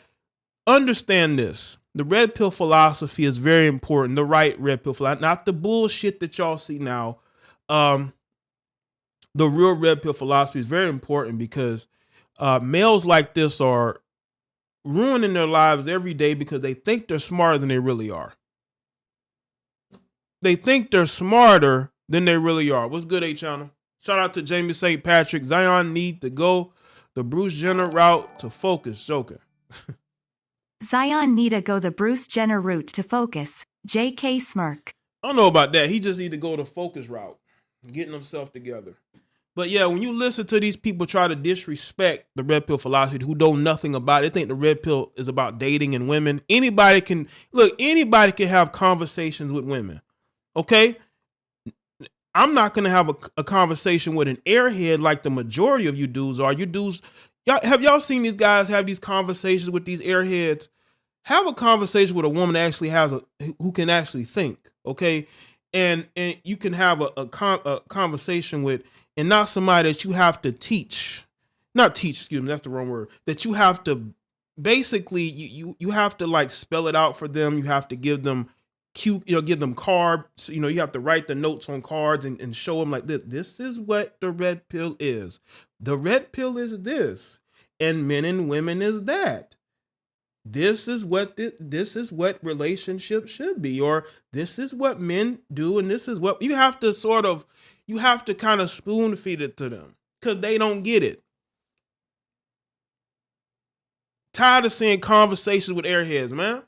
Understand this. The red pill philosophy is very important. The right red pill philosophy, not the bullshit that y'all see now. The real red pill philosophy is very important because males like this are ruining their lives every day because they think they're smarter than they really are. They think they're smarter than they really are. What's good, A-Channel? Shout out to Jamie St. Patrick. Zion need to go the Bruce Jenner route to focus. Joker. Zion need to go the Bruce Jenner route to focus. JK smirk. I don't know about that. He just need to go the focus route, getting himself together. But yeah, when you listen to these people try to disrespect the red pill philosophy who know nothing about it, they think the red pill is about dating and women. Anybody can have conversations with women. Okay? I'm not going to have a conversation with an airhead like the majority of you dudes are. You dudes, have y'all seen these guys have these conversations with these airheads? Have a conversation with a woman that actually who can actually think, okay? And you can have a conversation with, and not somebody that you have to that's the wrong word, that you have to basically, you have to like spell it out for them. You have to give them give them cards, you have to write the notes on cards and show them like this. This is what the red pill is. The red pill is this, and men and women is that. This is what relationships should be, or this is what men do, and this is what you have to kind of spoon feed it to them because they don't get it. Tired of seeing conversations with airheads, man.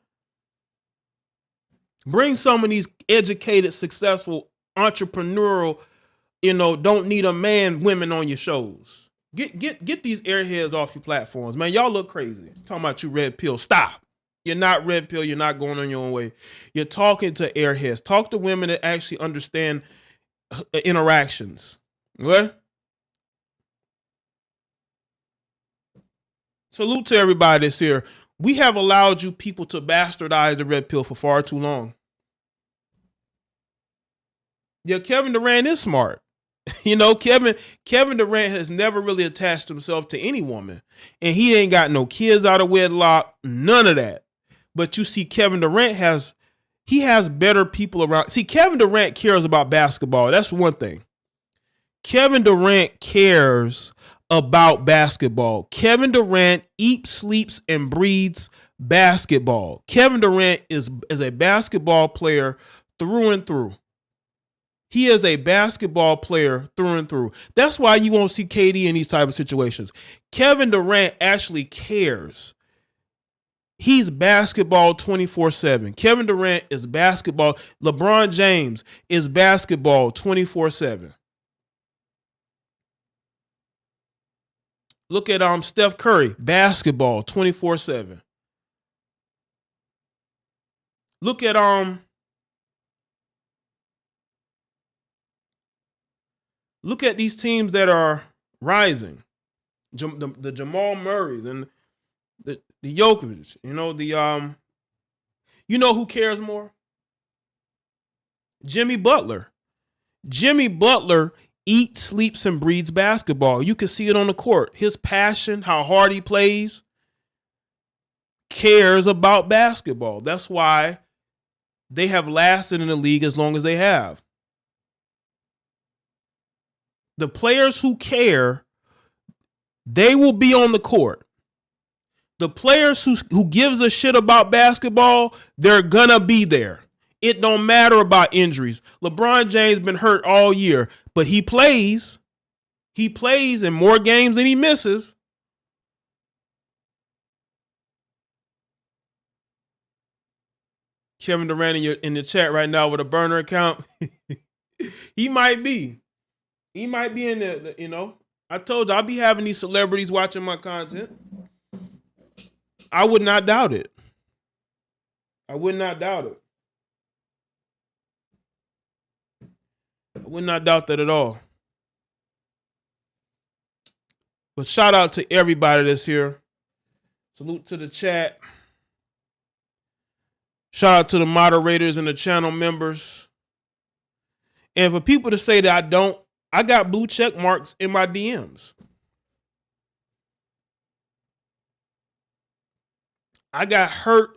Bring some of these educated, successful, entrepreneurial, don't need a man women on your shows. Get these airheads off your platforms, man. Y'all look crazy. Talking about you red pill. Stop. You're not red pill. You're not going on your own way. You're talking to airheads. Talk to women that actually understand interactions. Okay? Salute to everybody that's here. We have allowed you people to bastardize the red pill for far too long. Yeah, Kevin Durant is smart. Kevin Durant has never really attached himself to any woman. And he ain't got no kids out of wedlock, none of that. But you see Kevin Durant has better people around. See, Kevin Durant cares about basketball. That's one thing. Kevin Durant cares about basketball. Kevin Durant eats, sleeps, and breathes basketball. Kevin Durant is a basketball player through and through. He is a basketball player through and through. That's why you won't see KD in these type of situations. Kevin Durant actually cares. He's basketball 24/7. Kevin Durant is basketball. LeBron James is basketball 24/7. Look at Steph Curry, basketball 24/7. Look at these teams that are rising. The Jamal Murrays and the Jokic. Who cares more? Jimmy Butler. Jimmy Butler eats, sleeps, and breathes basketball. You can see it on the court. His passion, how hard he plays, cares about basketball. That's why they have lasted in the league as long as they have. The players who care, they will be on the court. The players who gives a shit about basketball, they're gonna be there. It don't matter about injuries. LeBron James been hurt all year, but he plays. He plays in more games than he misses. Kevin Durant in the chat right now with a burner account. He might be. He might be in there, I told you, I'll be having these celebrities watching my content. I would not doubt it. I would not doubt it. I would not doubt that at all. But shout out to everybody that's here. Salute to the chat. Shout out to the moderators and the channel members. And for people to say that I got blue check marks in my DMs. I got hurt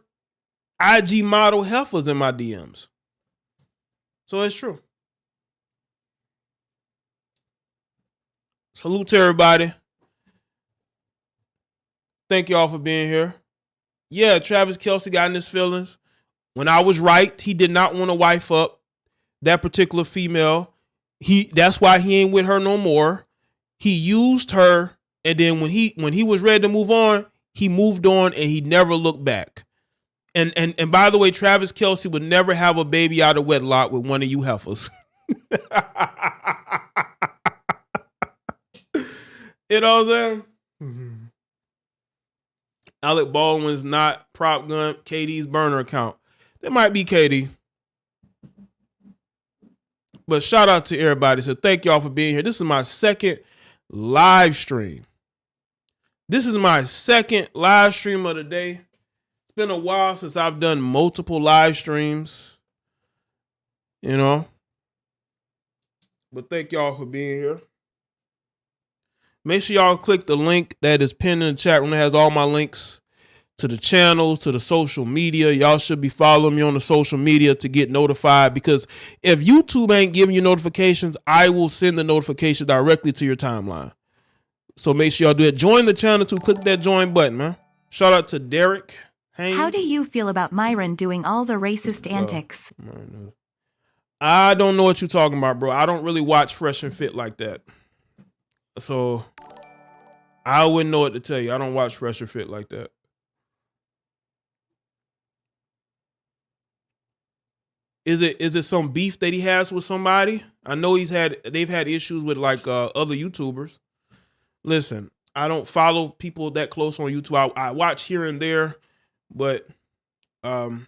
IG model heifers in my DMs. So it's true. Salute to everybody. Thank y'all for being here. Yeah, Travis Kelce got in his feelings. When I was right, he did not want to wife up that particular female. That's why he ain't with her no more. He used her, and then when he was ready to move on, he moved on and he never looked back. And by the way, Travis Kelce would never have a baby out of wedlock with one of you heifers. You know what I'm saying? Mm-hmm. Alec Baldwin's not prop gun KD's burner account. That might be KD. But shout out to everybody. So thank y'all for being here. This is my second live stream. This is my second live stream of the day. It's been a while since I've done multiple live streams. You know. But thank y'all for being here. Make sure y'all click the link that is pinned in the chat room. It has all my links to the channels, to the social media. Y'all should be following me on the social media to get notified, because if YouTube ain't giving you notifications, I will send the notification directly to your timeline. So make sure y'all do it. Join the channel too. Click that join button, man. Shout out to Derek Haynes. How do you feel about Myron doing all the racist antics? I don't know what you're talking about, bro. I don't really watch Fresh and Fit like that. So I wouldn't know what to tell you. I don't watch Fresh and Fit like that. Is it some beef that he has with somebody? I know they've had issues with like other YouTubers. Listen, I don't follow people that close on YouTube. I watch here and there, but when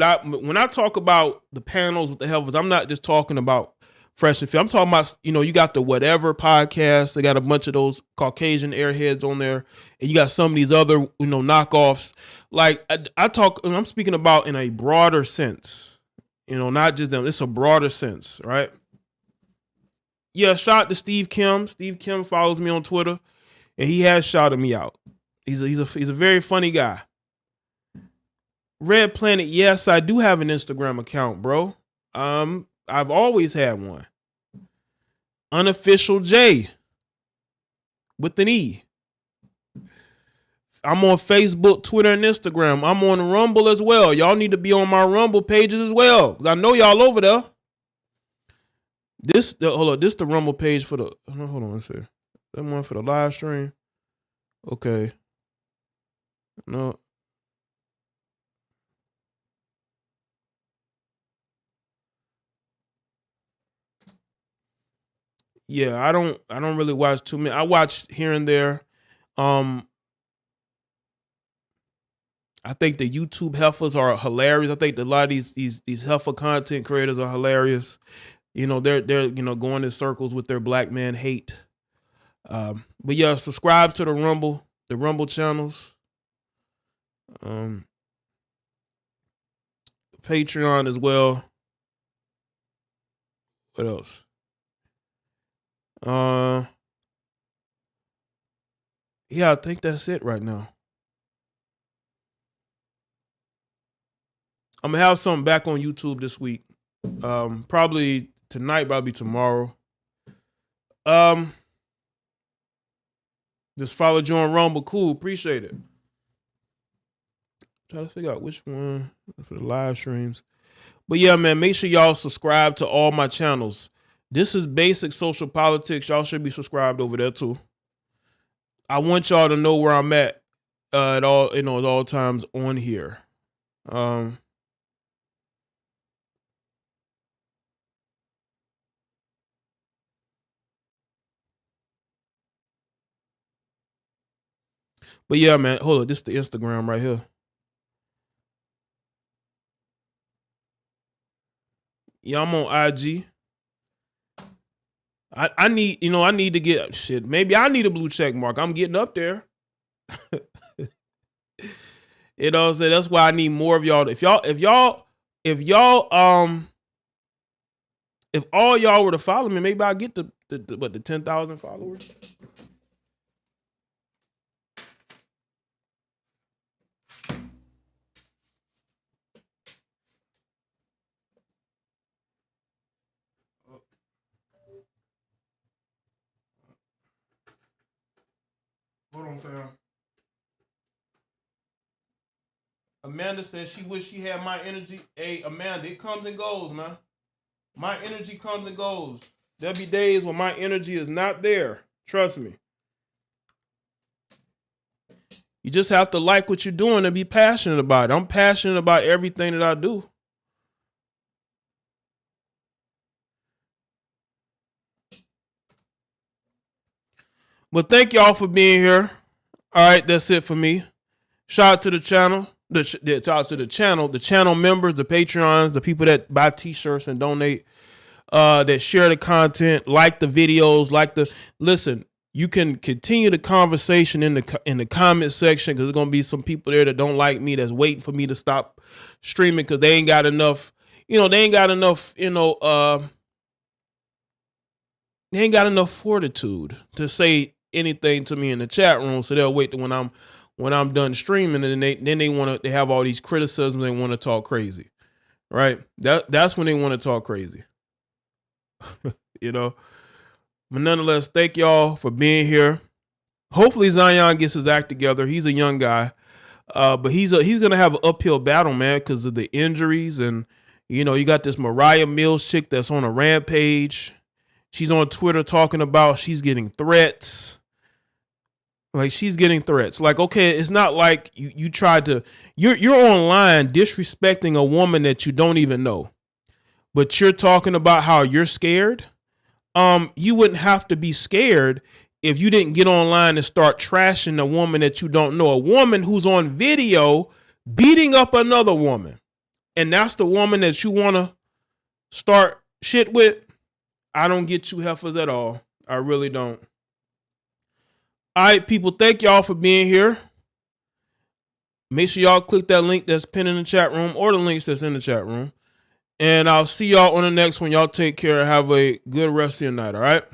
I talk about the panels with the heifers, I'm not just talking about Fresh and Fit. I'm talking about, you got the Whatever podcast. They got a bunch of those Caucasian airheads on there, and you got some of these other, knockoffs. Like I'm speaking about in a broader sense, not just them. It's a broader sense, right? Yeah, shout out to Steve Kim. Steve Kim follows me on Twitter, and he has shouted me out. He's a very funny guy. Red Planet, yes, I do have an Instagram account, bro. I've always had one. Unofficial Jaye with an E. I'm on Facebook, Twitter, and Instagram. I'm on Rumble as well. Y'all need to be on my Rumble pages as well, because I know y'all over there. This the Rumble page for the. Hold on, let's see. That one for the live stream. Okay. No. Yeah, I don't really watch too many. I watch here and there. I think the YouTube heifers are hilarious. I think a lot of these heifer content creators are hilarious. They're going in circles with their black man hate. But yeah, subscribe to the Rumble channels. Patreon as well. What else? Yeah, I think that's it right now. I'm gonna have something back on YouTube this week. Probably tonight, probably tomorrow. Just follow Join Rumble. Cool, appreciate it. Try to figure out which one for the live streams. But yeah, man, make sure y'all subscribe to all my channels. This is Basic Social Politics. Y'all should be subscribed over there too. I want y'all to know where I'm at at all times on here. But yeah, man, hold on. This is the Instagram right here. Yeah, I'm on IG. I need to get shit. Maybe I need a blue check mark. I'm getting up there. So that's why I need more of y'all. If all y'all were to follow me, maybe I'll get the 10,000 followers. Amanda says she wish she had my energy. Hey, Amanda, it comes and goes, man. My energy comes and goes. There'll be days when my energy is not there. Trust me. You just have to like what you're doing and be passionate about it. I'm passionate about everything that I do. But thank y'all for being here. All right, that's it for me. Shout out to the channel. Shout out to the channel members, the Patreons, the people that buy t-shirts and donate, that share the content, like the videos, listen. You can continue the conversation in the comment section, because there's gonna be some people there that don't like me, that's waiting for me to stop streaming because they ain't got enough. They ain't got enough fortitude to say anything to me in the chat room. So they'll wait to when I'm done streaming, and then they have all these criticisms. They want to talk crazy, right? That's when they want to talk crazy. But nonetheless, thank y'all for being here. Hopefully Zion gets his act together. He's a young guy, but he's gonna have an uphill battle, man, because of the injuries. And you got this Mariah Mills chick that's on a rampage. She's on Twitter talking about she's getting threats. Like, she's getting threats. Like, okay, it's not like you tried to. You're online disrespecting a woman that you don't even know, but you're talking about how you're scared. You wouldn't have to be scared if you didn't get online and start trashing a woman that you don't know, a woman who's on video beating up another woman. And that's the woman that you want to start shit with. I don't get you heifers at all. I really don't. All right, people, thank y'all for being here. Make sure y'all click that link that's pinned in the chat room, or the links that's in the chat room. And I'll see y'all on the next one. Y'all take care. Have a good rest of your night, all right?